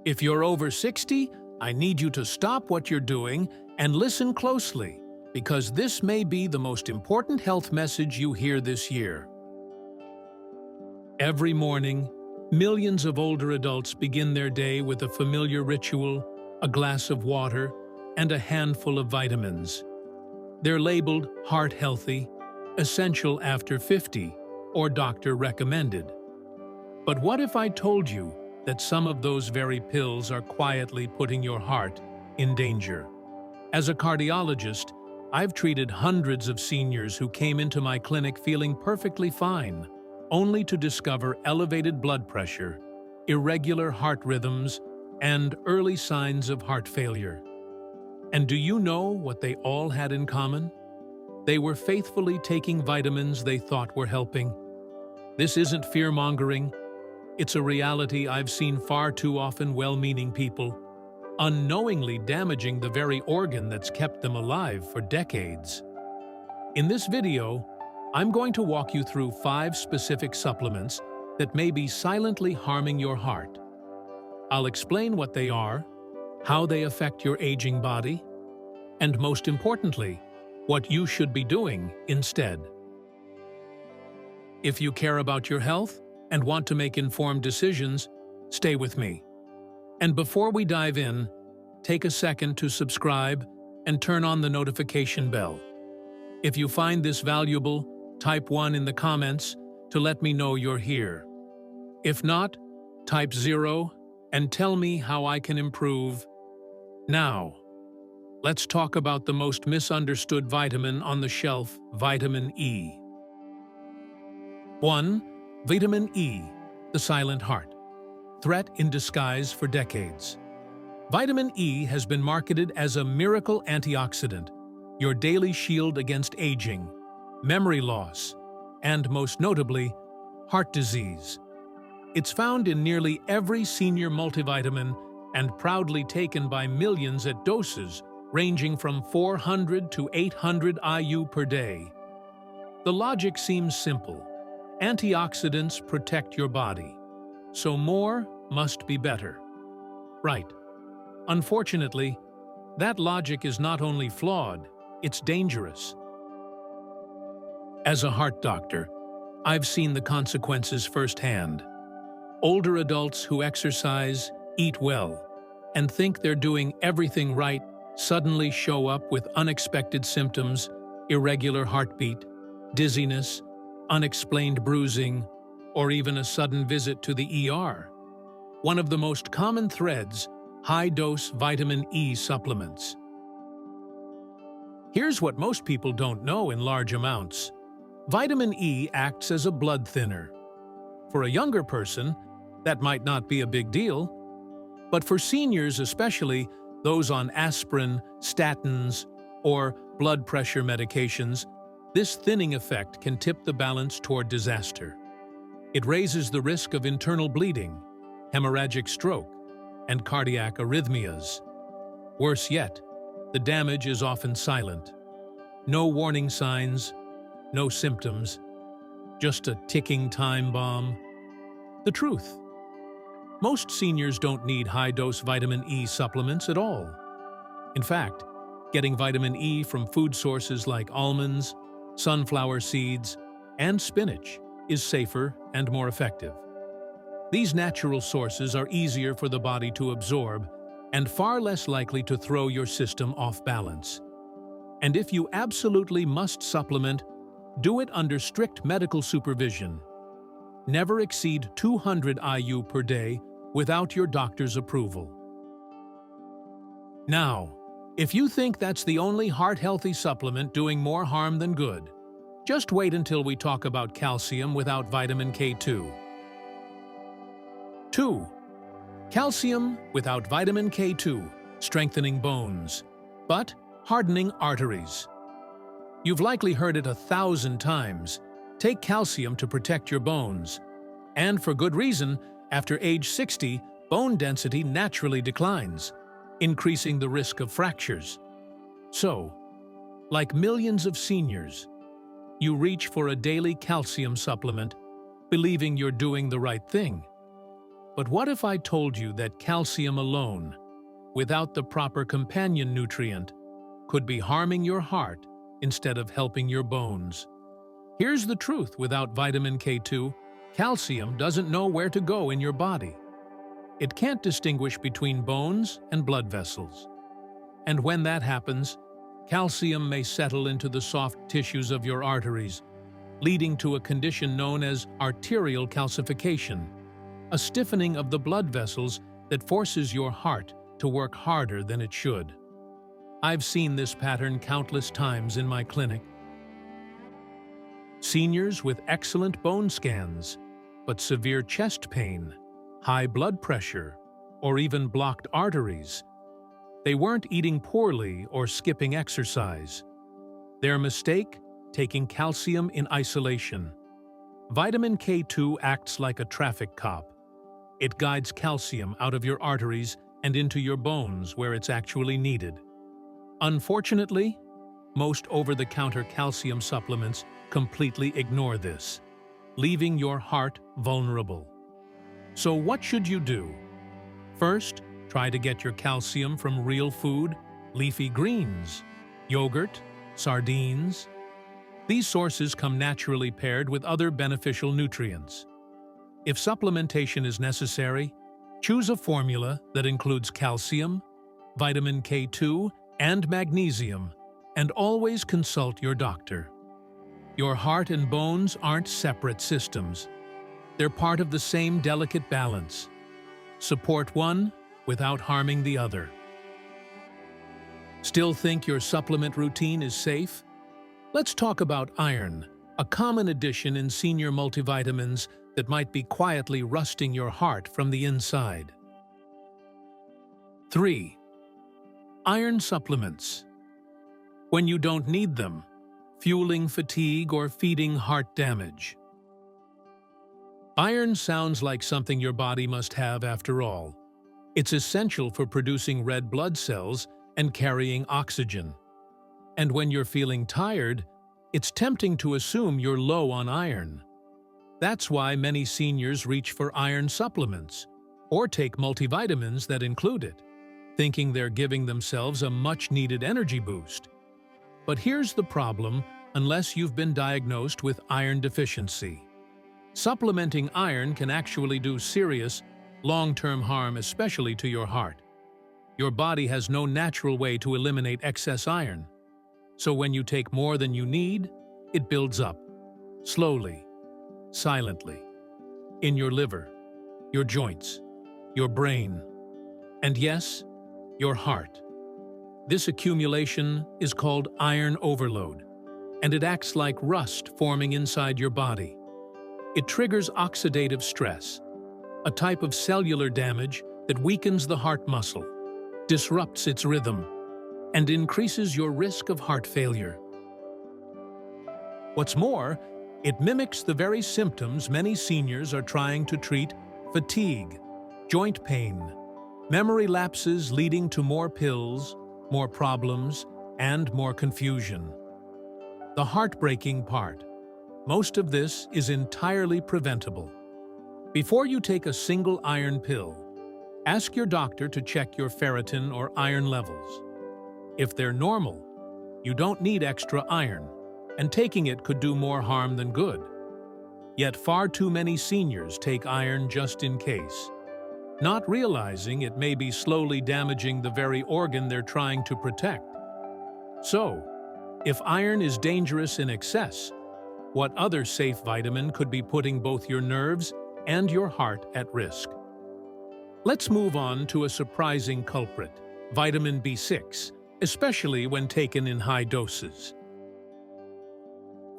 If you're over 60, I need you to stop what you're doing and listen closely, because this may be the most important health message you hear this year. Every morning, millions of older adults begin their day with a familiar ritual, a glass of water, and a handful of vitamins. They're labeled heart healthy, essential after 50, or doctor recommended. But what if I told you that some of those very pills are quietly putting your heart in danger? As a cardiologist, I've treated hundreds of seniors who came into my clinic feeling perfectly fine, only to discover elevated blood pressure, irregular heart rhythms, and early signs of heart failure. And do you know what they all had in common? They were faithfully taking vitamins they thought were helping. This isn't fear-mongering. It's a reality I've seen far too often. Well-meaning people unknowingly damaging the very organ that's kept them alive for decades. In this video, I'm going to walk you through 5 specific supplements that may be silently harming your heart. I'll explain what they are, how they affect your aging body, and most importantly, what you should be doing instead. If you care about your health and want to make informed decisions, stay with me. And before we dive in, take a second to subscribe and turn on the notification bell. If you find this valuable, type 1 in the comments to let me know you're here. If not, type 0 and tell me how I can improve. Now, let's talk about the most misunderstood vitamin on the shelf, vitamin E. 1. Vitamin E, the silent heart. Threat in disguise for decades. Vitamin E has been marketed as a miracle antioxidant, your daily shield against aging, memory loss, and most notably, heart disease. It's found in nearly every senior multivitamin and proudly taken by millions at doses ranging from 400 to 800 IU per day. The logic seems simple. Antioxidants protect your body, so more must be better. Right. Unfortunately, that logic is not only flawed, it's dangerous. As a heart doctor, I've seen the consequences firsthand. Older adults who exercise, eat well, and think they're doing everything right suddenly show up with unexpected symptoms, irregular heartbeat, dizziness, unexplained bruising, or even a sudden visit to the ER. One of the most common threads, high-dose vitamin E supplements. Here's what most people don't know in large amounts. Vitamin E acts as a blood thinner. For a younger person, that might not be a big deal, but for seniors, especially those on aspirin, statins, or blood pressure medications, this thinning effect can tip the balance toward disaster. It raises the risk of internal bleeding, hemorrhagic stroke, and cardiac arrhythmias. Worse yet, the damage is often silent. No warning signs, no symptoms, just a ticking time bomb. The truth: most seniors don't need high-dose vitamin E supplements at all. In fact, getting vitamin E from food sources like almonds, sunflower seeds, and spinach is safer and more effective. These natural sources are easier for the body to absorb and far less likely to throw your system off balance. And if you absolutely must supplement, do it under strict medical supervision. Never exceed 200 IU per day without your doctor's approval. Now, if you think that's the only heart-healthy supplement doing more harm than good, just wait until we talk about calcium without vitamin K2. 2. Calcium without vitamin K2, strengthening bones, but hardening arteries. You've likely heard it 1,000 times. Take calcium to protect your bones. And for good reason, after age 60, bone density naturally declines, increasing the risk of fractures. So, like millions of seniors, you reach for a daily calcium supplement, believing you're doing the right thing. But what if I told you that calcium alone, without the proper companion nutrient, could be harming your heart instead of helping your bones? Here's the truth: without vitamin K2, calcium doesn't know where to go in your body. It can't distinguish between bones and blood vessels. And when that happens, calcium may settle into the soft tissues of your arteries, leading to a condition known as arterial calcification, a stiffening of the blood vessels that forces your heart to work harder than it should. I've seen this pattern countless times in my clinic. Seniors with excellent bone scans, but severe chest pain, high blood pressure, or even blocked arteries. They weren't eating poorly or skipping exercise. Their mistake? Taking calcium in isolation. Vitamin K2 acts like a traffic cop. It guides calcium out of your arteries and into your bones where it's actually needed. Unfortunately, most over-the-counter calcium supplements completely ignore this, leaving your heart vulnerable. So what should you do? First, try to get your calcium from real food, leafy greens, yogurt, sardines. These sources come naturally paired with other beneficial nutrients. If supplementation is necessary, choose a formula that includes calcium, vitamin K2, and magnesium, and always consult your doctor. Your heart and bones aren't separate systems. They're part of the same delicate balance. Support one without harming the other. Still think your supplement routine is safe? Let's talk about iron, a common addition in senior multivitamins that might be quietly rusting your heart from the inside. 3. Iron supplements. When you don't need them, fueling fatigue or feeding heart damage. Iron sounds like something your body must have after all. It's essential for producing red blood cells and carrying oxygen. And when you're feeling tired, it's tempting to assume you're low on iron. That's why many seniors reach for iron supplements or take multivitamins that include it, thinking they're giving themselves a much-needed energy boost. But here's the problem: unless you've been diagnosed with iron deficiency, supplementing iron can actually do serious, long-term harm, especially to your heart. Your body has no natural way to eliminate excess iron. So when you take more than you need, it builds up, slowly, silently, in your liver, your joints, your brain, and yes, your heart. This accumulation is called iron overload, and it acts like rust forming inside your body. It triggers oxidative stress, a type of cellular damage that weakens the heart muscle, disrupts its rhythm, and increases your risk of heart failure. What's more, it mimics the very symptoms many seniors are trying to treat: fatigue, joint pain, memory lapses leading to more pills, more problems, and more confusion. The heartbreaking part: most of this is entirely preventable. Before you take a single iron pill, ask your doctor to check your ferritin or iron levels. If they're normal, you don't need extra iron, and taking it could do more harm than good. Yet far too many seniors take iron just in case, not realizing it may be slowly damaging the very organ they're trying to protect. So, if iron is dangerous in excess, what other safe vitamin could be putting both your nerves and your heart at risk? Let's move on to a surprising culprit: vitamin B6, especially when taken in high doses.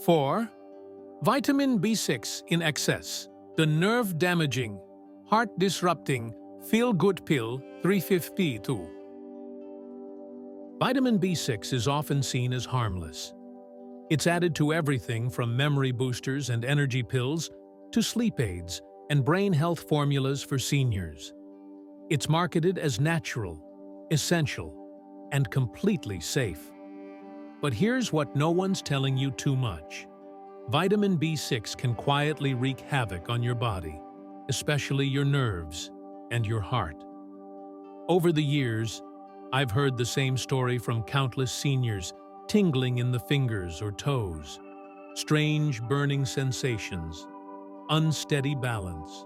4. Vitamin B6 in excess, the nerve-damaging, heart-disrupting, feel-good pill 352. Vitamin B6 is often seen as harmless. It's added to everything from memory boosters and energy pills to sleep aids and brain health formulas for seniors. It's marketed as natural, essential, and completely safe. But here's what no one's telling you too much. Vitamin B6 can quietly wreak havoc on your body, especially your nerves. and your heart. Over the years, I've heard the same story from countless seniors: tingling in the fingers or toes, strange burning sensations, unsteady balance,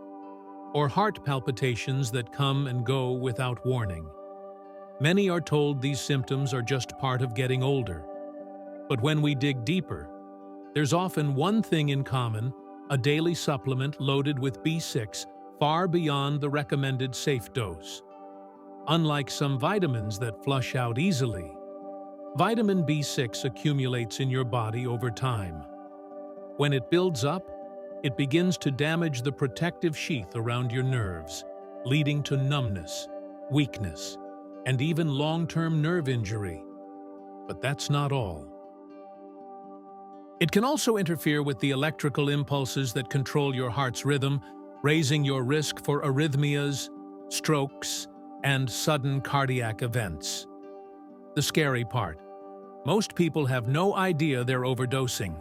or heart palpitations that come and go without warning. Many are told these symptoms are just part of getting older. But when we dig deeper, there's often one thing in common: a daily supplement loaded with B6 far beyond the recommended safe dose. Unlike some vitamins that flush out easily, vitamin B6 accumulates in your body over time. When it builds up, it begins to damage the protective sheath around your nerves, leading to numbness, weakness, and even long-term nerve injury. But that's not all. It can also interfere with the electrical impulses that control your heart's rhythm, raising your risk for arrhythmias, strokes, and sudden cardiac events. The scary part: most people have no idea they're overdosing.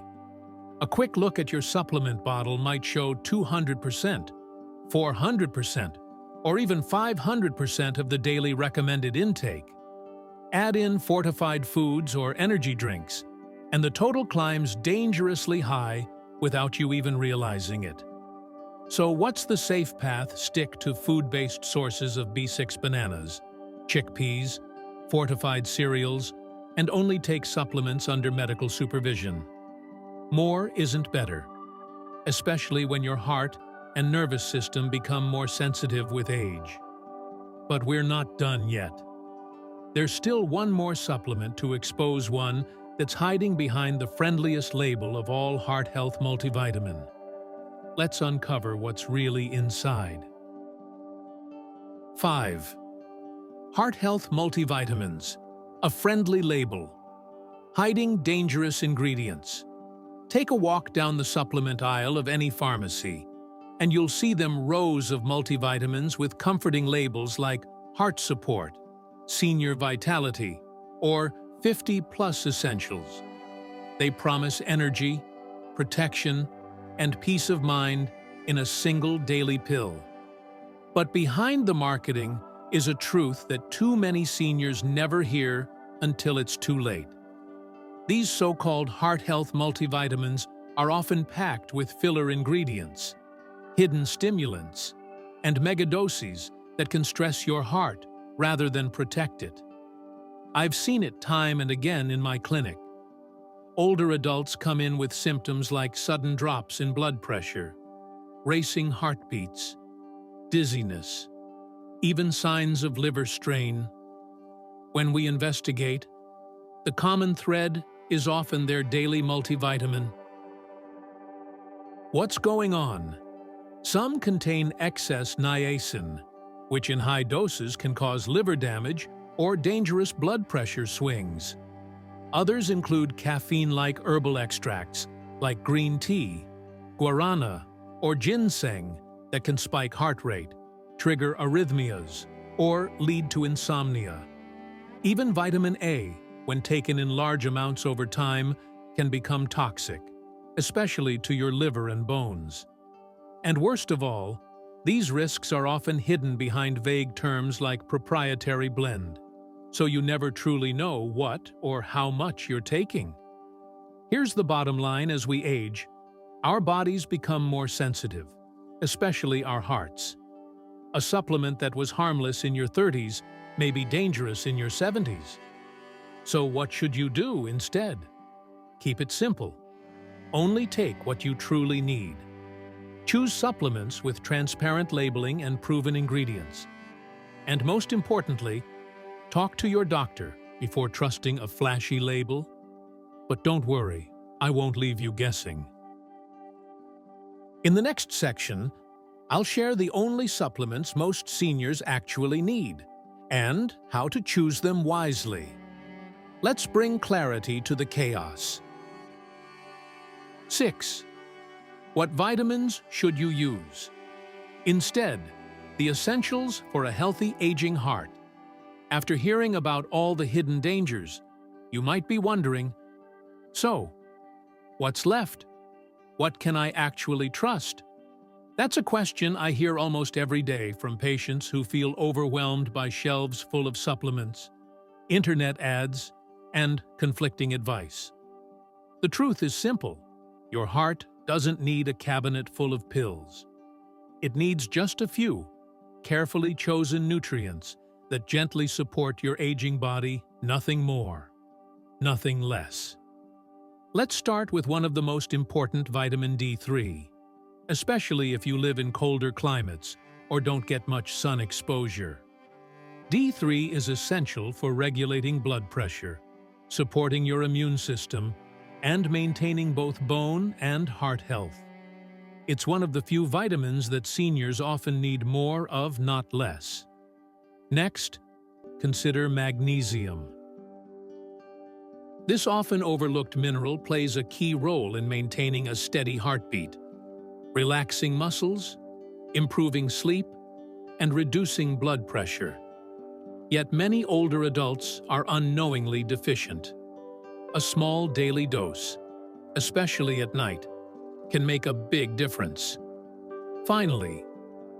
A quick look at your supplement bottle might show 200%, 400%, or even 500% of the daily recommended intake. Add in fortified foods or energy drinks, and the total climbs dangerously high without you even realizing it. So what's the safe path? Stick to food-based sources of B6: bananas, chickpeas, fortified cereals, and only take supplements under medical supervision. More isn't better, especially when your heart and nervous system become more sensitive with age. But we're not done yet. There's still one more supplement to expose, one that's hiding behind the friendliest label of all heart health multivitamin. Let's uncover what's really inside. 5. Heart Health Multivitamins, a friendly label, hiding dangerous ingredients. Take a walk down the supplement aisle of any pharmacy, and you'll see them rows of multivitamins with comforting labels like Heart Support, Senior Vitality, or 50+ Essentials. They promise energy, protection, and peace of mind in a single daily pill. But behind the marketing is a truth that too many seniors never hear until it's too late. These so-called heart health multivitamins are often packed with filler ingredients, hidden stimulants, and megadoses that can stress your heart rather than protect it. I've seen it time and again in my clinic. Older adults come in with symptoms like sudden drops in blood pressure, racing heartbeats, dizziness, even signs of liver strain. When we investigate, the common thread is often their daily multivitamin. What's going on? Some contain excess niacin, which in high doses can cause liver damage or dangerous blood pressure swings. Others include caffeine-like herbal extracts like green tea, guarana, or ginseng that can spike heart rate, trigger arrhythmias, or lead to insomnia. Even vitamin A, when taken in large amounts over time, can become toxic, especially to your liver and bones. And worst of all, these risks are often hidden behind vague terms like proprietary blend, so you never truly know what or how much you're taking. Here's the bottom line: as we age, our bodies become more sensitive, especially our hearts. A supplement that was harmless in your 30s may be dangerous in your 70s. So what should you do instead? Keep it simple. Only take what you truly need. Choose supplements with transparent labeling and proven ingredients. And most importantly, talk to your doctor before trusting a flashy label. But don't worry, I won't leave you guessing. In the next section, I'll share the only supplements most seniors actually need and how to choose them wisely. Let's bring clarity to the chaos. 6. What vitamins should you use? Instead, the essentials for a healthy aging heart. After hearing about all the hidden dangers, you might be wondering, so, what's left? What can I actually trust? That's a question I hear almost every day from patients who feel overwhelmed by shelves full of supplements, internet ads, and conflicting advice. The truth is simple. Your heart doesn't need a cabinet full of pills. It needs just a few, carefully chosen nutrients that gently support your aging body, nothing more, nothing less. Let's start with one of the most important, vitamin D3, especially if you live in colder climates or don't get much sun exposure. D3 is essential for regulating blood pressure, supporting your immune system, and maintaining both bone and heart health. It's one of the few vitamins that seniors often need more of, not less. Next, consider magnesium. This often overlooked mineral plays a key role in maintaining a steady heartbeat, relaxing muscles, improving sleep, and reducing blood pressure. Yet many older adults are unknowingly deficient. A small daily dose, especially at night, can make a big difference. Finally,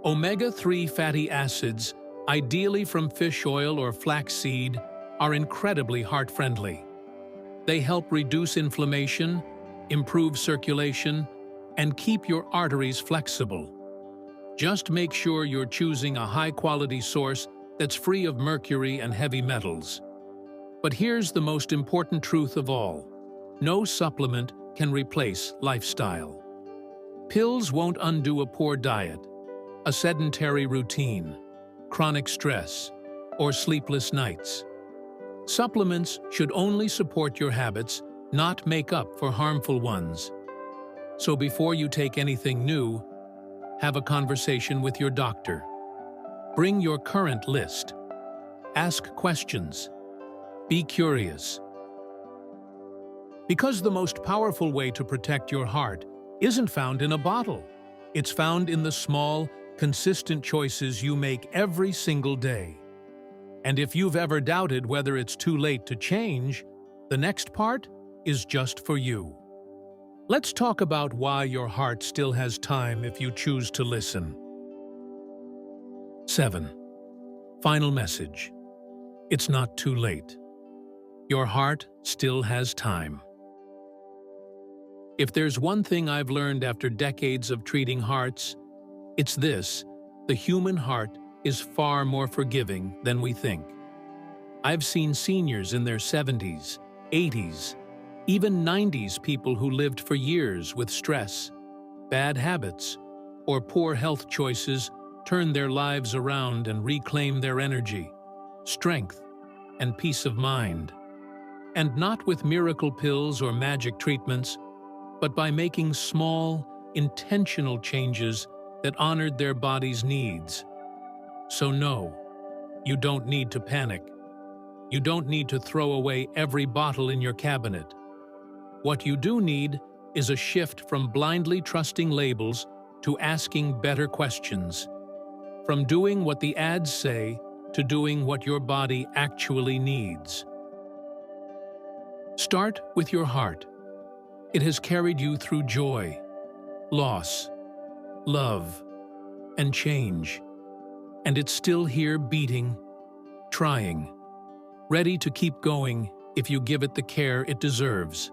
omega-3 fatty acids, ideally from fish oil or flaxseed, are incredibly heart-friendly. They help reduce inflammation, improve circulation, and keep your arteries flexible. Just make sure you're choosing a high-quality source that's free of mercury and heavy metals. But here's the most important truth of all. No supplement can replace lifestyle. Pills won't undo a poor diet, a sedentary routine, chronic stress, or sleepless nights. Supplements should only support your habits, not make up for harmful ones. So before you take anything new, have a conversation with your doctor. Bring your current list. Ask questions. Be curious. Because the most powerful way to protect your heart isn't found in a bottle. It's found in the small, consistent choices you make every single day. And if you've ever doubted whether it's too late to change, the next part is just for you. Let's talk about why your heart still has time if you choose to listen. 7. Final message. It's not too late. Your heart still has time. If there's one thing I've learned after decades of treating hearts, it's this: the human heart is far more forgiving than we think. I've seen seniors in their 70s, 80s, even 90s people who lived for years with stress, bad habits, or poor health choices turn their lives around and reclaim their energy, strength, and peace of mind. And not with miracle pills or magic treatments, but by making small, intentional changes that honored their body's needs. So no, you don't need to panic. You don't need to throw away every bottle in your cabinet. What you do need is a shift from blindly trusting labels to asking better questions. From doing what the ads say to doing what your body actually needs. Start with your heart. It has carried you through joy, loss, love, and change. And it's still here beating, trying, ready to keep going if you give it the care it deserves.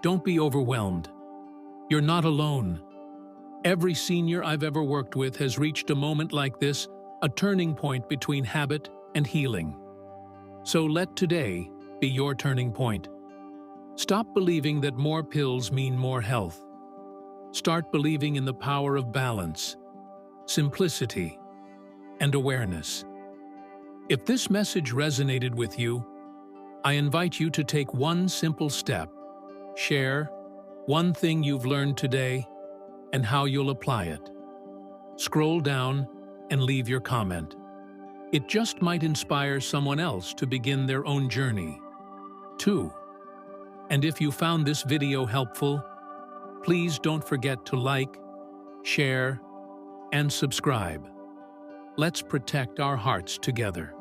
Don't be overwhelmed. You're not alone. Every senior I've ever worked with has reached a moment like this, a turning point between habit and healing. So let today be your turning point. Stop believing that more pills mean more health. Start believing in the power of balance, simplicity, and awareness. If this message resonated with you, I invite you to take one simple step. Share one thing you've learned today and how you'll apply it. Scroll down and leave your comment. It just might inspire someone else to begin their own journey, too. And if you found this video helpful, please don't forget to like, share, and subscribe. Let's protect our hearts together.